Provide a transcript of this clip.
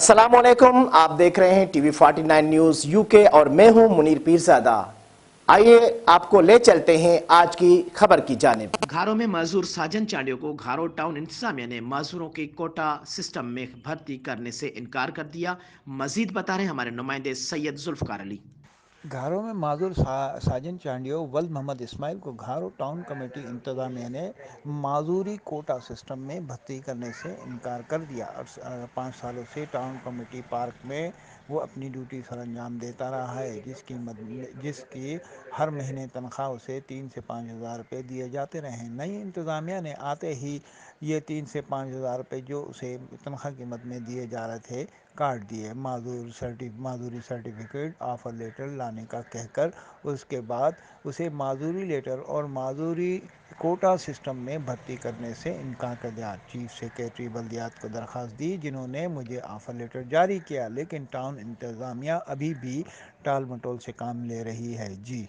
السلام علیکم، آپ دیکھ رہے ہیں ٹی وی 49 نیوز یو کے اور میں ہوں منیر پیرزادہ۔ آئیے آپ کو لے چلتے ہیں آج کی خبر کی جانب۔ گھاروں میں معذور ساجن چانڈیو کو گھاروں ٹاؤن انتظامیہ نے معذوروں کے کوٹا سسٹم میں بھرتی کرنے سے انکار کر دیا۔ مزید بتا رہے ہیں ہمارے نمائندے سید ذوالفقار علی۔ گھاروں میں معذور ساجن چانڈیو ولد محمد اسماعیل کو گھاروں ٹاؤن کمیٹی انتظامیہ نے معذوری کوٹا سسٹم میں بھرتی کرنے سے انکار کر دیا۔ 5 سالوں سے ٹاؤن کمیٹی پارک میں وہ اپنی ڈیوٹی سر انجام دیتا رہا ہے، جس کی ہر مہینے تنخواہ اسے 3 سے 5 ہزار روپے دیے جاتے رہے۔ نئی انتظامیہ نے آتے ہی یہ 3 سے 5 ہزار روپے جو اسے تنخواہ کی مد میں دیے جا رہے تھے کاٹ دیے۔ معذوری سرٹیفکیٹ آفر لیٹر لانے کا کہہ کر اس کے بعد اسے معذوری لیٹر اور معذوری کوٹا سسٹم میں بھرتی کرنے سے انکار کر دیا۔ چیف سیکریٹری بلدیات کو درخواست دی، جنہوں نے مجھے آفر لیٹر جاری کیا، لیکن ٹاؤن انتظامیہ ابھی بھی ٹال مٹول سے کام لے رہی ہے۔ جی